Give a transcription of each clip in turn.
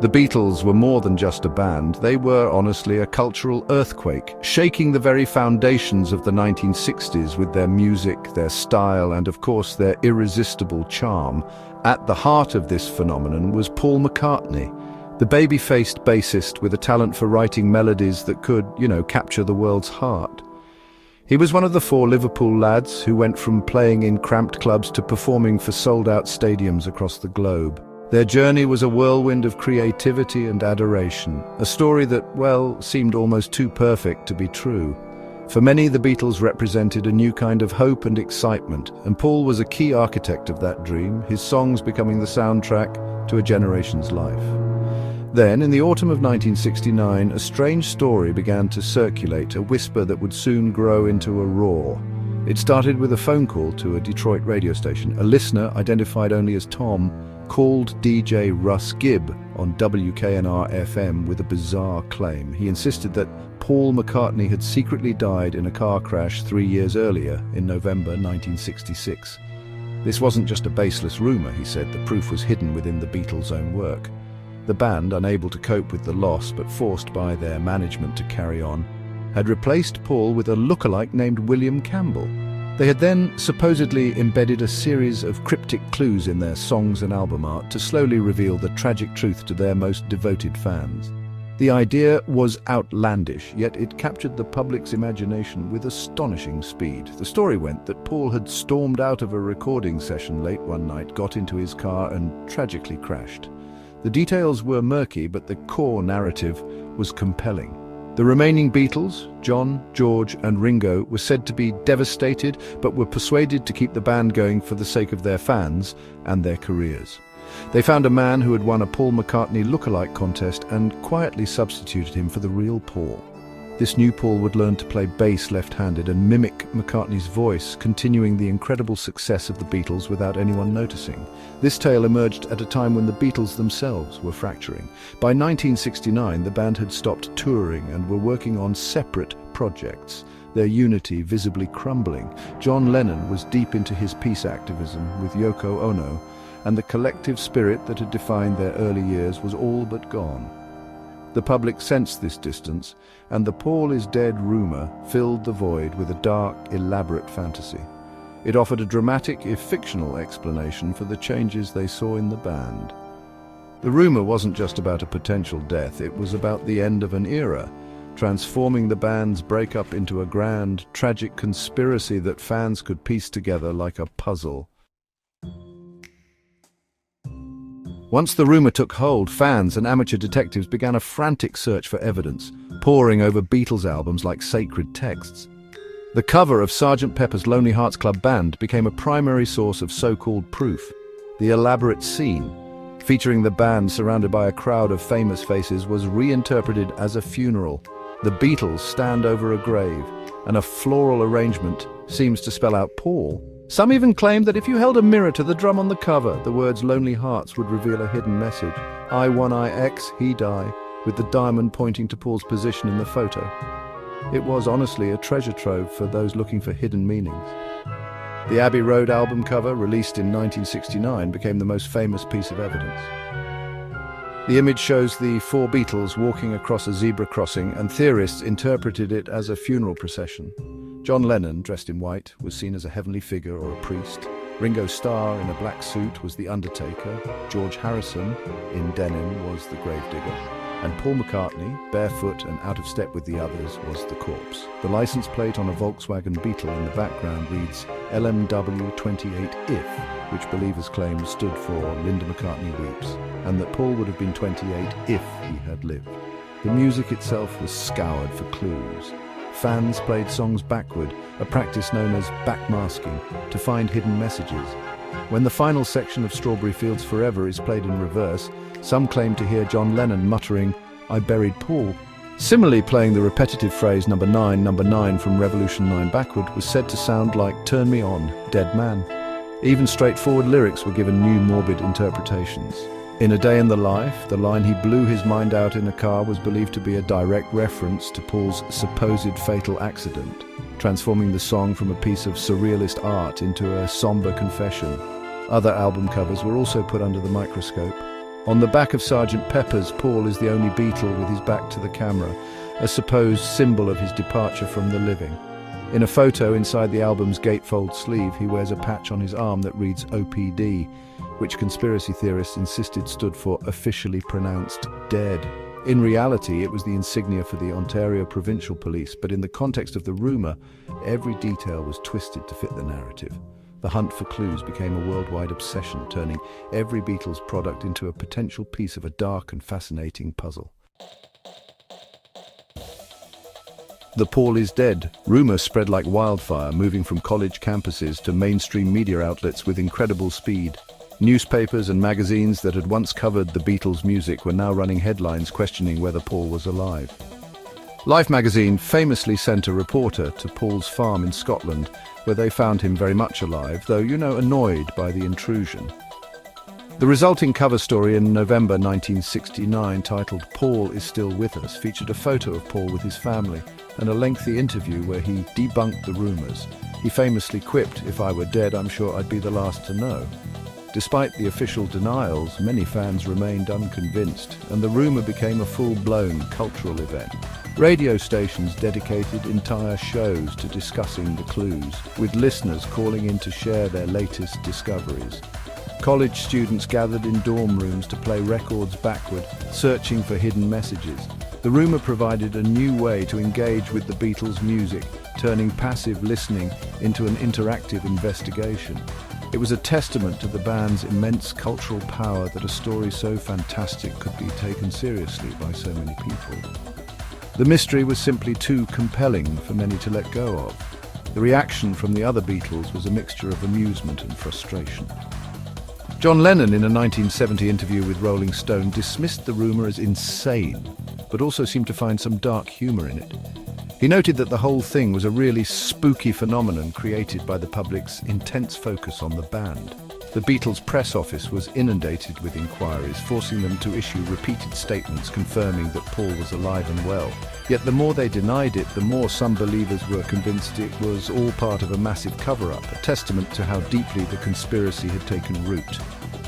The Beatles were more than just a band. They were, honestly, a cultural earthquake, shaking the very foundations of the 1960s with their music, their style, and of course their irresistible charm. At the heart of this phenomenon was Paul McCartney, the baby-faced bassist with a talent for writing melodies that could, capture the world's heart. He was one of the 4 Liverpool lads who went from playing in cramped clubs to performing for sold-out stadiums across the globe. Their journey was a whirlwind of creativity and adoration, a story that, seemed almost too perfect to be true. For many, the Beatles represented a new kind of hope and excitement, and Paul was a key architect of that dream, his songs becoming the soundtrack to a generation's life. Then, in the autumn of 1969, a strange story began to circulate, a whisper that would soon grow into a roar. It started with a phone call to a Detroit radio station. A listener, identified only as Tom, called DJ Russ Gibb on WKNR-FM with a bizarre claim. He insisted that Paul McCartney had secretly died in a car crash 3 years earlier, in November 1966. This wasn't just a baseless rumor, he said. The proof was hidden within the Beatles' own work. The band, unable to cope with the loss but forced by their management to carry on, had replaced Paul with a lookalike named William Campbell. They had then supposedly embedded a series of cryptic clues in their songs and album art to slowly reveal the tragic truth to their most devoted fans. The idea was outlandish, yet it captured the public's imagination with astonishing speed. The story went that Paul had stormed out of a recording session late one night, got into his car and tragically crashed. The details were murky, but the core narrative was compelling. The remaining Beatles, John, George and Ringo, were said to be devastated, but were persuaded to keep the band going for the sake of their fans and their careers. They found a man who had won a Paul McCartney lookalike contest and quietly substituted him for the real Paul. This new Paul would learn to play bass left-handed and mimic McCartney's voice, continuing the incredible success of the Beatles without anyone noticing. This tale emerged at a time when the Beatles themselves were fracturing. By 1969, the band had stopped touring and were working on separate projects, their unity visibly crumbling. John Lennon was deep into his peace activism with Yoko Ono, and the collective spirit that had defined their early years was all but gone. The public sensed this distance, and the Paul is dead rumor filled the void with a dark, elaborate fantasy. It offered a dramatic, if fictional, explanation for the changes they saw in the band. The rumor wasn't just about a potential death, it was about the end of an era, transforming the band's breakup into a grand, tragic conspiracy that fans could piece together like a puzzle. Once the rumor took hold, fans and amateur detectives began a frantic search for evidence, poring over Beatles albums like sacred texts. The cover of Sgt. Pepper's Lonely Hearts Club Band became a primary source of so-called proof. The elaborate scene, featuring the band surrounded by a crowd of famous faces, was reinterpreted as a funeral. The Beatles stand over a grave, and a floral arrangement seems to spell out Paul. Some even claimed that if you held a mirror to the drum on the cover, the words Lonely Hearts would reveal a hidden message. I1IX, he die, with the diamond pointing to Paul's position in the photo. It was honestly a treasure trove for those looking for hidden meanings. The Abbey Road album cover, released in 1969, became the most famous piece of evidence. The image shows the 4 Beatles walking across a zebra crossing, and theorists interpreted it as a funeral procession. John Lennon, dressed in white, was seen as a heavenly figure or a priest. Ringo Starr, in a black suit, was the undertaker. George Harrison, in denim, was the gravedigger. And Paul McCartney, barefoot and out of step with the others, was the corpse. The license plate on a Volkswagen Beetle in the background reads LMW28IF, which believers claim stood for Linda McCartney Weeps, and that Paul would have been 28 if he had lived. The music itself was scoured for clues. Fans played songs backward, a practice known as backmasking, to find hidden messages. When the final section of Strawberry Fields Forever is played in reverse, some claim to hear John Lennon muttering, "I buried Paul." Similarly, playing the repetitive phrase number 9 from Revolution 9 backward was said to sound like "Turn Me On, Dead Man." Even straightforward lyrics were given new morbid interpretations. In A Day in the Life, the line "he blew his mind out in a car" was believed to be a direct reference to Paul's supposed fatal accident, transforming the song from a piece of surrealist art into a somber confession. Other album covers were also put under the microscope. On the back of Sgt. Pepper's, Paul is the only Beatle with his back to the camera, a supposed symbol of his departure from the living. In a photo inside the album's gatefold sleeve, he wears a patch on his arm that reads OPD, which conspiracy theorists insisted stood for officially pronounced dead. In reality, it was the insignia for the Ontario Provincial Police, but in the context of the rumour, every detail was twisted to fit the narrative. The hunt for clues became a worldwide obsession, turning every Beatles product into a potential piece of a dark and fascinating puzzle. The Paul is dead rumour spread like wildfire, moving from college campuses to mainstream media outlets with incredible speed. Newspapers and magazines that had once covered the Beatles' music were now running headlines questioning whether Paul was alive. Life magazine famously sent a reporter to Paul's farm in Scotland, where they found him very much alive, though, annoyed by the intrusion. The resulting cover story in November 1969, titled "Paul is Still With Us," featured a photo of Paul with his family and a lengthy interview where he debunked the rumours. He famously quipped, "If I were dead, I'm sure I'd be the last to know." Despite the official denials, many fans remained unconvinced, and the rumour became a full-blown cultural event. Radio stations dedicated entire shows to discussing the clues, with listeners calling in to share their latest discoveries. College students gathered in dorm rooms to play records backward, searching for hidden messages. The rumour provided a new way to engage with the Beatles' music, turning passive listening into an interactive investigation. It was a testament to the band's immense cultural power that a story so fantastic could be taken seriously by so many people. The mystery was simply too compelling for many to let go of. The reaction from the other Beatles was a mixture of amusement and frustration. John Lennon, in a 1970 interview with Rolling Stone, dismissed the rumour as insane, but also seemed to find some dark humour in it. He noted that the whole thing was a really spooky phenomenon created by the public's intense focus on the band. The Beatles' press office was inundated with inquiries, forcing them to issue repeated statements confirming that Paul was alive and well. Yet the more they denied it, the more some believers were convinced it was all part of a massive cover-up, a testament to how deeply the conspiracy had taken root.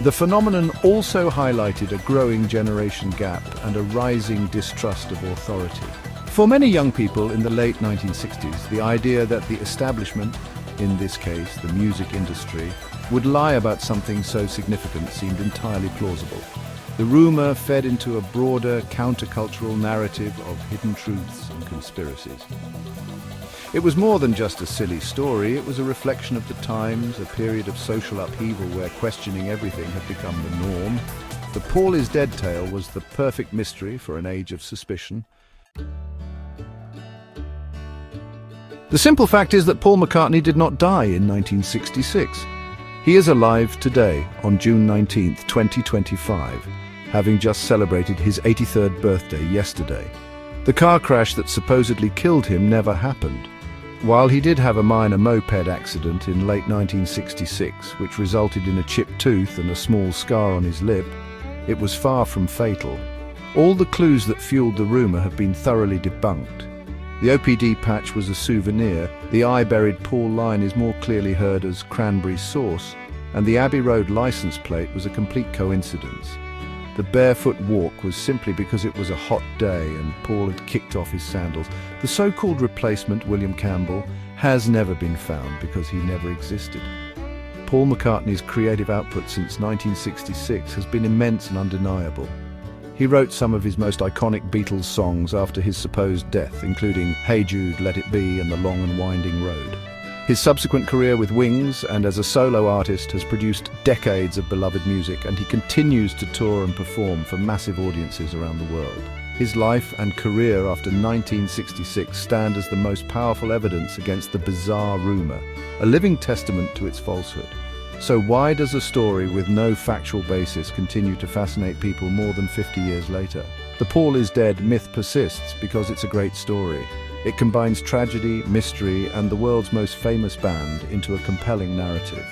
The phenomenon also highlighted a growing generation gap and a rising distrust of authority. For many young people in the late 1960s, the idea that the establishment, in this case the music industry, would lie about something so significant seemed entirely plausible. The rumour fed into a broader countercultural narrative of hidden truths and conspiracies. It was more than just a silly story, it was a reflection of the times, a period of social upheaval where questioning everything had become the norm. The Paul is Dead tale was the perfect mystery for an age of suspicion. The simple fact is that Paul McCartney did not die in 1966. He is alive today, on June 19, 2025, having just celebrated his 83rd birthday yesterday. The car crash that supposedly killed him never happened. While he did have a minor moped accident in late 1966, which resulted in a chipped tooth and a small scar on his lip, it was far from fatal. All the clues that fueled the rumour have been thoroughly debunked. The OPD patch was a souvenir, the eye-buried Paul line is more clearly heard as Cranberry Sauce, and the Abbey Road license plate was a complete coincidence. The barefoot walk was simply because it was a hot day and Paul had kicked off his sandals. The so-called replacement, William Campbell, has never been found because he never existed. Paul McCartney's creative output since 1966 has been immense and undeniable. He wrote some of his most iconic Beatles songs after his supposed death, including Hey Jude, Let It Be and The Long and Winding Road. His subsequent career with Wings and as a solo artist has produced decades of beloved music, and he continues to tour and perform for massive audiences around the world. His life and career after 1966 stand as the most powerful evidence against the bizarre rumour, a living testament to its falsehood. So why does a story with no factual basis continue to fascinate people more than 50 years later? The Paul is Dead myth persists because it's a great story. It combines tragedy, mystery, and the world's most famous band into a compelling narrative.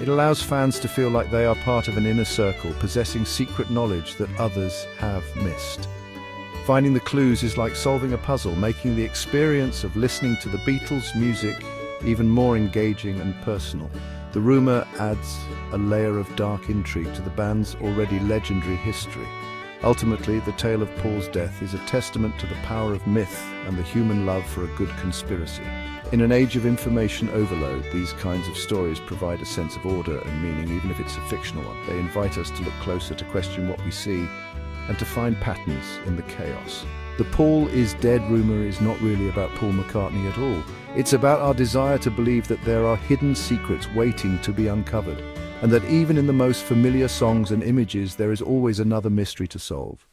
It allows fans to feel like they are part of an inner circle, possessing secret knowledge that others have missed. Finding the clues is like solving a puzzle, making the experience of listening to the Beatles' music even more engaging and personal. The rumor adds a layer of dark intrigue to the band's already legendary history. Ultimately, the tale of Paul's death is a testament to the power of myth and the human love for a good conspiracy. In an age of information overload, these kinds of stories provide a sense of order and meaning, even if it's a fictional one. They invite us to look closer, to question what we see, and to find patterns in the chaos. The Paul is dead rumor is not really about Paul McCartney at all. It's about our desire to believe that there are hidden secrets waiting to be uncovered, and that even in the most familiar songs and images, there is always another mystery to solve.